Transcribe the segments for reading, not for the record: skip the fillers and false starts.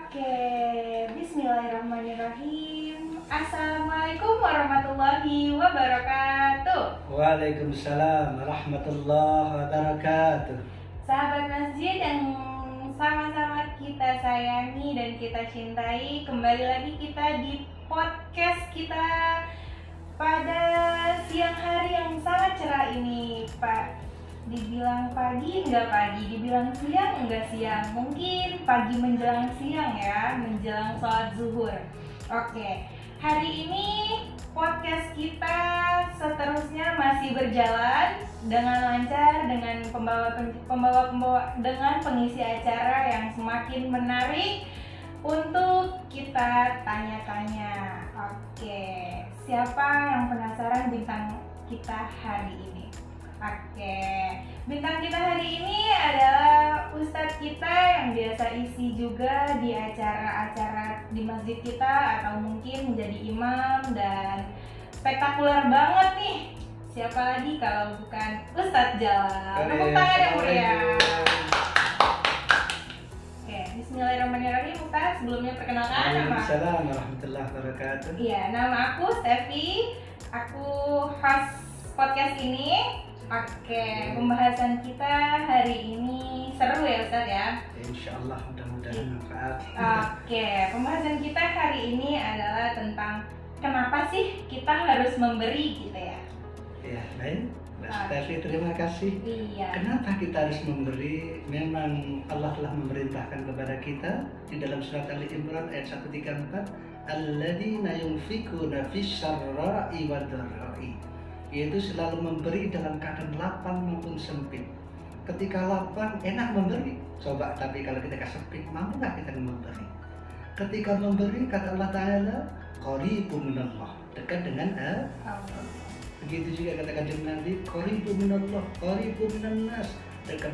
Oke, Bismillahirrahmanirrahim. Assalamualaikum warahmatullahi wabarakatuh. Waalaikumsalam warahmatullahi wabarakatuh. Sahabat masjid yang sama-sama kita sayangi dan kita cintai, kembali lagi kita di podcast kita pada siang hari yang sangat cerah ini, Pak. Dibilang pagi enggak pagi, dibilang siang enggak siang, mungkin pagi menjelang siang ya, menjelang sholat zuhur. Oke, hari ini podcast kita seterusnya masih berjalan dengan lancar, dengan pembawa dengan pengisi acara yang semakin menarik untuk kita tanya-tanya. Oke, siapa yang penasaran bintang kita hari ini? Oke, bintang kita hari ini adalah Ustadz kita yang biasa isi juga di acara-acara di masjid kita atau mungkin menjadi imam, dan spektakuler banget nih. Siapa lagi kalau bukan Ustadz Jalal? Tepuk tangan yang meriah. Oke, Bismillahirrahmanirrahim. Ustadz, sebelumnya perkenalkan nama. Waalaikumsalam warahmatullahi wabarakatuh. Iya, nama aku Stevi. Aku host podcast ini. Oke, pembahasan kita hari ini seru ya Ustadz ya? Insya Allah mudah-mudahan manfaat. Oke, pembahasan kita hari ini adalah tentang kenapa sih kita harus memberi gitu ya? Ya, baik. Mbak Stevi, terima kasih. Iya. Kenapa kita harus memberi? Memang Allah telah memerintahkan kepada kita di dalam surat Ali Imran ayat 134, alladzina yunfikuna fis-sarra'i wad-dharra'i, yaitu selalu memberi dalam keadaan lapang maupun sempit. Ketika lapang enak memberi, coba, tapi kalau ketika sempit mampu nggak kita memberi? Ketika memberi, kata Allah Ta'ala, qaribun minallah, dekat dengan Allah. Begitu juga kata Kanjeng Nabi, qaribun minallah, qaribun minannas, dekat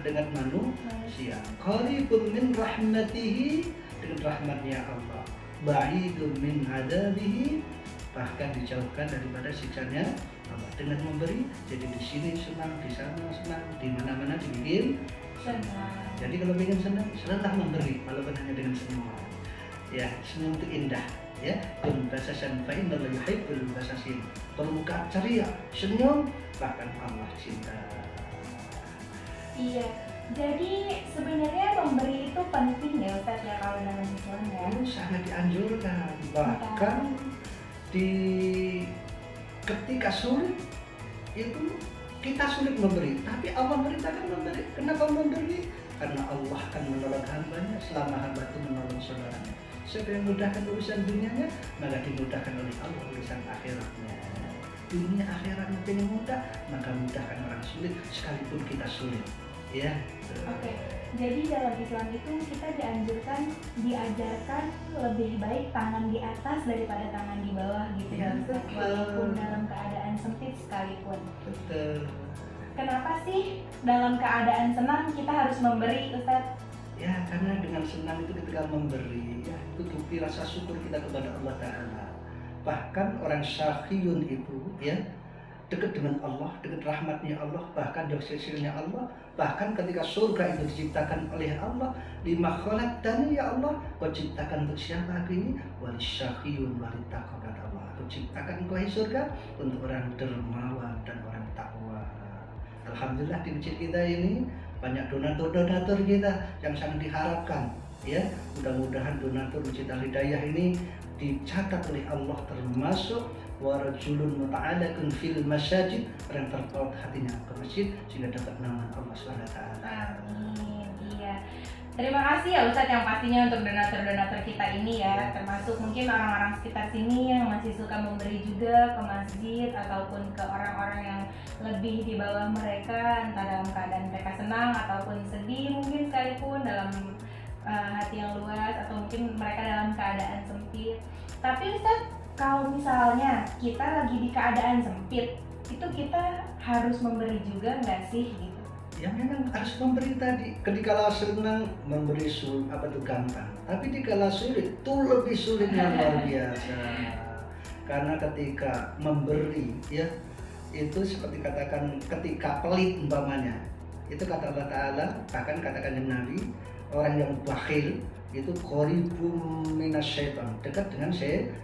dengan manusia. Qaribun min rahmatihi, dengan rahmatnya Allah. Ba'idun min adabihi, bahkan dijauhkan daripada siksanya Allah. Dengan memberi, jadi di sini senang, di sana senang, di mana-mana dibikin senang. Jadi kalau ingin senang, senanglah memberi, walaupun hanya dengan semua. Ya, senyum itu indah. Ya, kun basasan fa innallaha yuhibbul basasin. Bermuka ceria, senyum, bahkan Allah cinta. Iya. Jadi sebenarnya memberi itu penting ya Ustadz ya kalau dalam Islam ya. Sangat dianjurkan. Bahkan di ketika sulit itu kita sulit memberi, tapi Allah merintahkan memberi. Kenapa memberi? Karena Allah akan menolong hambanya selama hamba itu menolong saudaranya. Siapa yang mudahkan urusan dunianya, maka dimudahkan oleh Allah urusan akhiratnya. Dunia akhiratnya pengen mudah, maka mudahkan orang sulit sekalipun kita sulit. Ya. Oke. Jadi dalam Islam itu kita diajarkan lebih baik tangan di atas daripada tangan di bawah gitu ya, Ustaz, walaupun dalam keadaan sempit sekalipun. Betul. Kenapa sih dalam keadaan senang kita harus memberi, Ustaz? Ya, karena dengan senang itu ketika memberi, ya, itu bukti rasa syukur kita kepada Allah Ta'ala. Bahkan orang syahiyun itu, ya, dekat dengan Allah, dekat rahmatnya Allah, bahkan dari sisinya Allah. Bahkan ketika surga itu diciptakan oleh Allah, lima khalaqtani ya Allah, kau ciptakan untuk siapa aku ini? Walisyahiyun walitaqwa, kata Allah. Aku ciptakan kau surga untuk orang dermawan dan orang takwa. Alhamdulillah di masjid kita ini banyak donatur kita yang sangat diharapkan, ya. Mudah-mudahan donatur Masjid Al Hidayah ini dicatat oleh Allah termasuk warajulun muta'alakun fil masjid, orang terpaut hatinya ke masjid sehingga dapat nama Allah SWT. Amin. Iya. Terima kasih ya Ustadz yang pastinya untuk donatur-donatur kita ini ya, termasuk mungkin orang-orang sekitar sini yang masih suka memberi juga ke masjid ataupun ke orang-orang yang lebih di bawah mereka, entah dalam keadaan mereka senang ataupun sedih mungkin sekalipun, dalam hati yang luas, atau mungkin mereka dalam keadaan sempit. Tapi Ustadz, kalau misalnya kita lagi di keadaan sempit, itu kita harus memberi juga nggak sih gitu? Ya memang harus memberi tadi. Ketika senang memberi gampang, tapi dikala sulit itu lebih sulitnya luar biasa. Karena ketika memberi, ya, itu seperti katakan ketika pelit umpamanya, itu kata Allah Ta'ala, bahkan katakan Nabi, Orang yang bakhil itu qaribun minasyaitan, dekat dengan syaitan.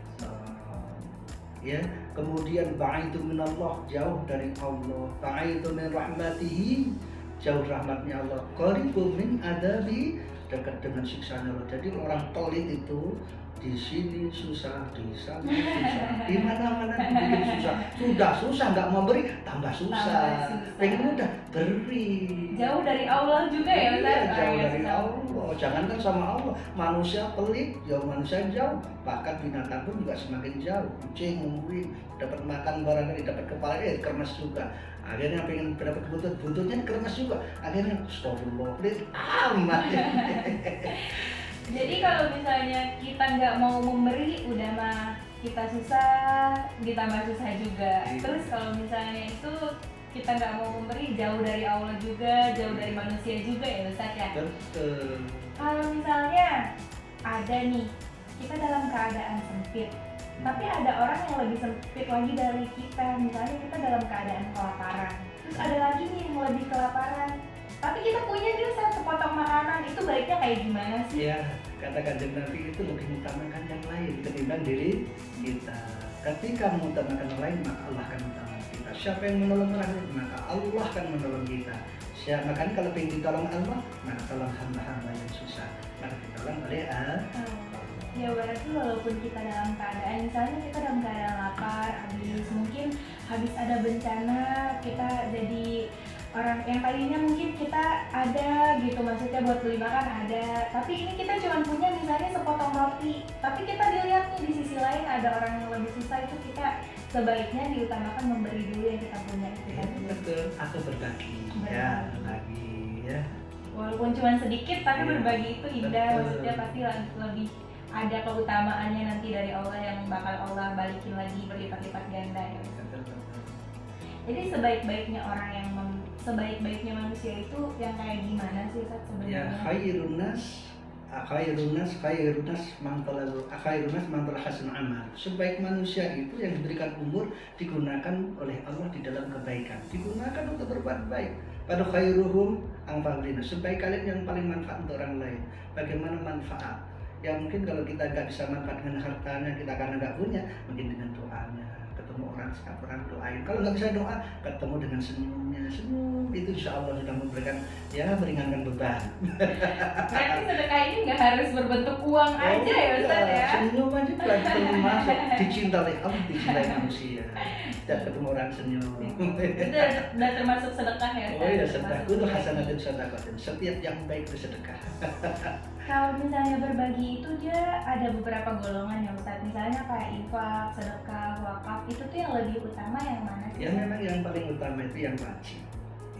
Ya, kemudian ba'idu minallah, jauh dari Allah, ba'idu min rahmatihi, jauh rahmatnya Allah, qaribun min adabi, dekat dengan siksanya Allah. Jadi orang pelit itu di sini susah, di sana susah, di mana-mana bikin susah. Sudah susah nggak mau beri, tambah susah. Pengen udah beri. Jauh dari Allah juga ya Ustaz? Jauh dari Allah. Jangankan sama Allah, manusia pelit, jauh manusia jauh. Bahkan binatang pun juga semakin jauh. Kucing, mungkin dapat makan barangkali dapat kepala, kermas juga. Akhirnya pengen dapat buntutnya kermas juga. Akhirnya astagfirullah, pelit amat. Jadi kalau misalnya kita nggak mau memberi, udah mah kita susah, ditambah susah juga. Terus kalau misalnya itu kita nggak mau memberi, jauh dari Allah juga, jauh dari manusia juga ya Ustaz ya. Betul. Kalau misalnya ada nih, kita dalam keadaan sempit, tapi ada orang yang lebih sempit lagi dari kita. Misalnya kita dalam keadaan kelaparan, terus ada lagi nih yang lebih kelaparan, tapi kita punya nih Ustaz sepotong makanan, itu baiknya kayak gimana sih? Ya, kata Kanjeng Nabi itu lebih mengutamakan yang lain ketimbang diri kita. Ketika mengutamakan yang lain, maka Allah akan mengutamakan kita. Siapa yang menolong orang lain, maka Allah akan menolong kita. Maka kalau ingin ditolong Allah, maka tolong hamba-hamba yang susah, maka ditolong oleh Allah. Ya berarti walaupun kita dalam keadaan, misalnya kita dalam keadaan lapar, habis ada bencana, kita jadi orang yang tadinya mungkin kita ada gitu, maksudnya buat beli makan ada, tapi ini kita cuma punya misalnya sepotong roti, tapi kita dilihat nih di sisi lain ada orang yang lebih susah, itu kita sebaiknya diutamakan memberi dulu yang kita punya itu ya, betul, atau berbagi. Ya, berbagi ya. Walaupun cuma sedikit tapi berbagi itu indah, betul. Maksudnya pasti lebih ada keutamaannya nanti dari Allah yang bakal Allah balikin lagi berlipat-lipat ganda ya. Jadi sebaik-baiknya orang yang sebaik-baiknya manusia itu yang kayak gimana sih Ustaz sebenarnya? Ya, khairunas man talal hasan amal. Sebaik manusia itu yang diberikan umur digunakan oleh Allah di dalam kebaikan, digunakan untuk berbuat baik. Pada khairuhum anfa'ulina, sebaik kalian yang paling manfaat untuk orang lain. Bagaimana manfaat? Ya mungkin kalau kita nggak bisa manfaat dengan hartanya, kita karena nggak punya, mungkin dengan doanya. Ketemu orang doain. Kalau nggak bisa doa, ketemu dengan senyumnya. Senyum itu insya Allah sudah memberikan, ya meringankan beban. Berarti sedekah ini nggak harus berbentuk uang aja ya Ustaz ya? Senyum aja termasuk dicintai Allah, dicintai manusia. Tidak ketemu orang senyum. Itu udah termasuk sedekah ya Ustaz? Oh iya, sedekah itu hasanatin sedekatin. Setiap yang baik bersedekah. Kalau misalnya berbagi itu dia ada beberapa golongan ya Ustaz. Misalnya kayak infak, sedekah, wakaf, itu tuh yang lebih utama yang mana sih? Ya memang yang paling utama itu yang wajib.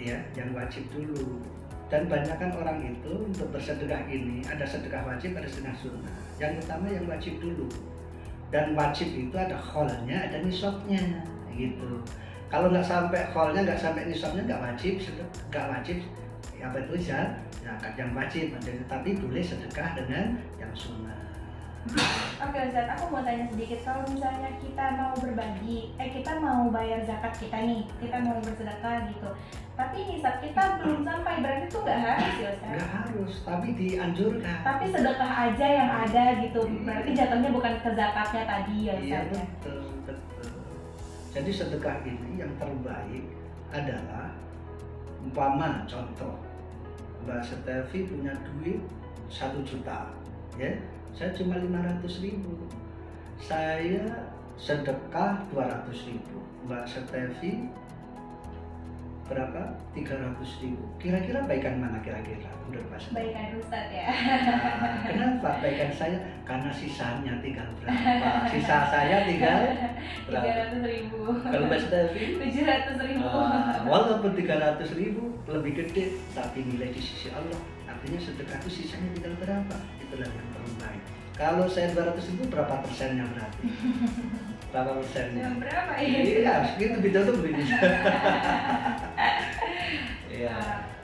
Ya, yang wajib dulu. Dan banyakkan orang itu untuk bersedekah ini ada sedekah wajib, ada sedekah sunnah. Yang utama yang wajib dulu. Dan wajib itu ada kholnya, ada nisabnya, gitu. Kalau nggak sampai kholnya, nggak sampai nisabnya, nggak wajib, apa itu zakat yang wajib, tapi boleh sedekah dengan yang sunnah. Oke Ustaz, aku mau tanya sedikit. Kalau misalnya kita mau berbagi, kita mau bayar zakat kita nih, kita mau bersedekah gitu, tapi nisab kita belum sampai, berarti itu nggak harus ya Ustaz? Nggak harus, tapi dianjurkan. Tapi sedekah aja yang ada gitu, berarti jatuhnya bukan ke zakatnya tadi ya Ustaz? Iya betul. Jadi sedekah ini yang terbaik adalah umpama contoh Mbak Stevi punya duit 1 juta, ya, saya cuma 500.000, saya sedekah 200.000, Mbak Stevi berapa? 300.000. Kira-kira baikan mana kira-kira? Udah pasti. Baikan Ustaz ya. Nah, kenapa baikan saya? Karena sisanya tinggal berapa? Sisa saya tinggal berapa? 300.000. Kalau Mbak Stevi 700.000. Walaupun 300.000 lebih gede, tapi nilai di sisi Allah. Artinya sedekah itu sisanya tinggal berapa? Itulah yang terbaik. Kalau saya 200.000 berapa persennya berarti? Berapa persennya? Berapa ya? Iya, segitu beda tuh begini. Iya.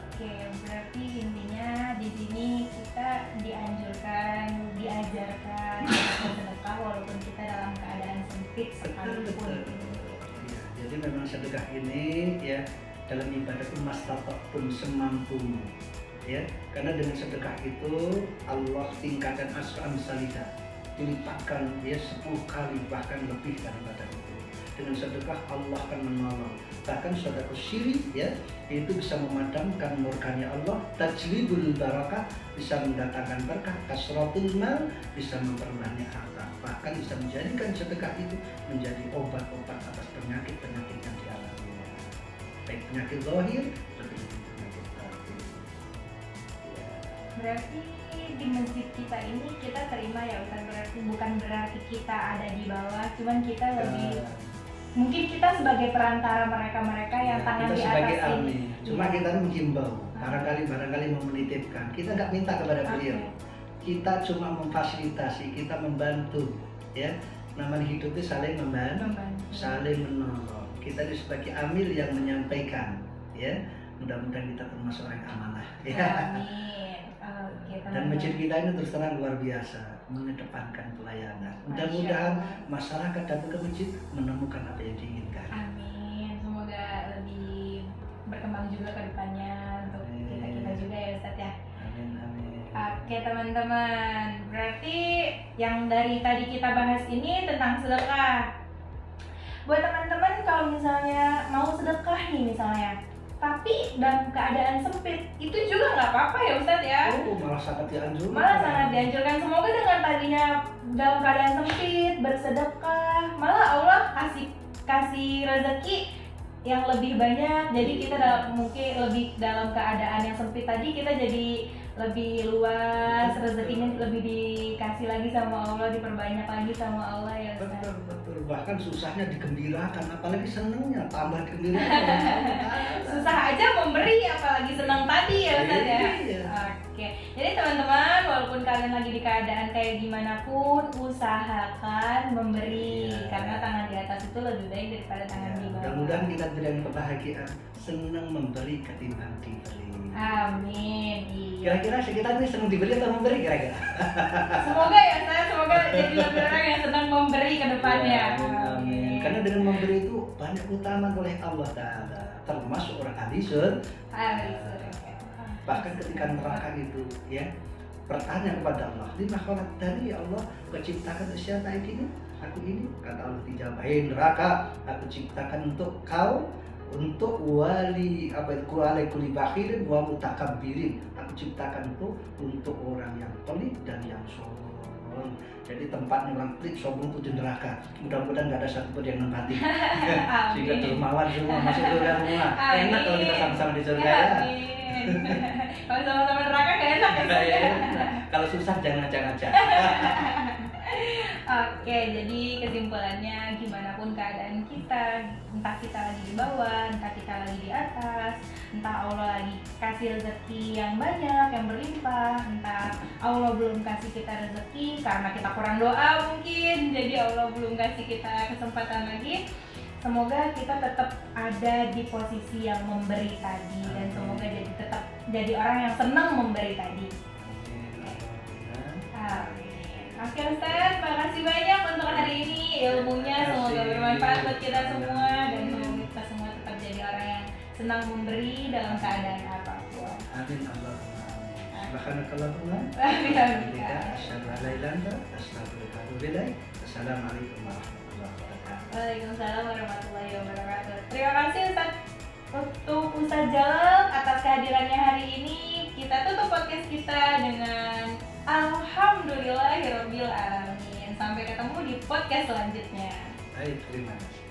Oke, berarti intinya di sini kita dianjurkan, diajarkan sedekah walaupun kita dalam keadaan sempit sekalipun. Ya, jadi memang sedekah ini ya dalam ibadah itu mastata'tum semampumu. Ya, Karena dengan sedekah itu Allah tingkatkan asra amsalida, dilipatkan dia 10 kali bahkan lebih daripada itu. Dengan sedekah Allah akan menolong. Bahkan sedekah syirik ya, itu bisa memadamkan murkanya Allah, tajlibul barakah, bisa mendatangkan berkah, kasratul mal, bisa memperbanyak harta. Bahkan bisa menjadikan sedekah itu menjadi obat-obat atas penyakit-penyakit yang dialaminya. Baik penyakit zahir, seperti penyakit batin. Ya. Berarti di masjid kita ini kita terima ya Ustaz, berarti bukan berarti kita ada di bawah, cuman kita lebih mungkin kita sebagai perantara mereka-mereka yang tangan kita di sebagai atas almi. ini. Cuma kita menghimbau, barangkali mau menitipkan. Kita nggak minta kepada beliau. Kita cuma memfasilitasi, kita membantu, ya. Namanya hidup itu saling membantu, saling menolong. Kita itu sebagai amil yang menyampaikan, ya. Mudah-mudahan kita termasuk orang yang amanah. Ya. Amin. Oke, Dan masjid kita ini terus terang luar biasa, mengedepankan pelayanan. Mudah-mudahan masyarakat datang ke masjid menemukan apa yang diinginkan. Amin. Semoga lebih berkembang juga ke depannya untuk kita juga ya Ustaz ya. Amin, amin. Oke teman-teman, berarti yang dari tadi kita bahas ini tentang sedekah. Buat teman-teman kalau misalnya mau sedekah nih misalnya, tapi dalam keadaan sempit, itu juga nggak apa-apa ya Ustadz ya? Oh, malah sangat dianjurkan. Malah sangat dianjurkan. Semoga dengan tadinya dalam keadaan sempit, bersedekah, malah Allah kasih rezeki yang lebih banyak. Jadi kita mungkin lebih dalam keadaan yang sempit tadi, kita jadi lebih luas, rezekinya lebih dikasih lagi sama Allah, diperbanyak lagi sama Allah ya Ustaz. Betul. Bahkan susahnya digembirakan, apalagi senengnya tambah digembirakan. Susah aja memberi, apalagi senang tadi ya Ustaz ya. Iya. Oke, jadi teman-teman, walaupun kalian lagi di keadaan kayak gimana pun, usahakan memberi, karena tangan di atas itu lebih baik daripada tangan di bawah. Mudah-mudahan kita berikan kebahagiaan, senang memberi ketimbang diberi. Amin. Iya. Kira-kira kita ini senang diberi atau memberi kira-kira? Semoga ya saya, semoga jadi lebih orang yang senang memberi ke depannya. Amin. Karena dengan memberi itu banyak keutamaan oleh Allah Ta'ala, termasuk orang ahli surga. Bahkan ketika neraka itu ya bertanya kepada Allah, lima khalaq dari ya Allah, kau ciptakan siapa ini? Aku ini, kata Allah dijawab, hei neraka, aku ciptakan untuk kau, untuk wali kuli bakhirin wa mutakabbirin. Aku ciptakan itu untuk orang yang pelit dan yang sombong. Jadi tempatnya orang pelit sombong itu di neraka. Mudah-mudahan nggak ada satupun yang nempati. Sehingga dermawan semua masuk surga semua. Enak kalau kita sama-sama di surga ya. Kalau sama-sama neraka gak enak ya. Kalau susah jangan ngajak-ngajak. Oke, jadi kesimpulannya gimana pun keadaan kita, entah kita lagi di bawah, entah kita lagi di atas, entah Allah lagi kasih rezeki yang banyak, yang berlimpah, entah Allah belum kasih kita rezeki karena kita kurang doa mungkin, jadi Allah belum kasih kita kesempatan lagi. Semoga kita tetap ada di posisi yang memberi tadi, dan semoga tetap jadi orang yang senang memberi tadi. Amin. Oke Ustaz, makasih banyak untuk hari ini ilmunya, semoga bermanfaat buat kita semua, dan semoga kita semua tetap jadi orang yang senang memberi dalam keadaan apapun. Amin Allahumma amin. Subhanakallahumma Assalamualaikum warahmatullahi wabarakatuh. Waalaikumsalam warahmatullahi wabarakatuh. Terima kasih Ustaz untuk Ustaz Jalal atas kehadirannya hari ini. Kita tutup podcast kita dengan alhamdulillahirabbil alamin. Sampai ketemu di podcast selanjutnya. Baik, terima kasih.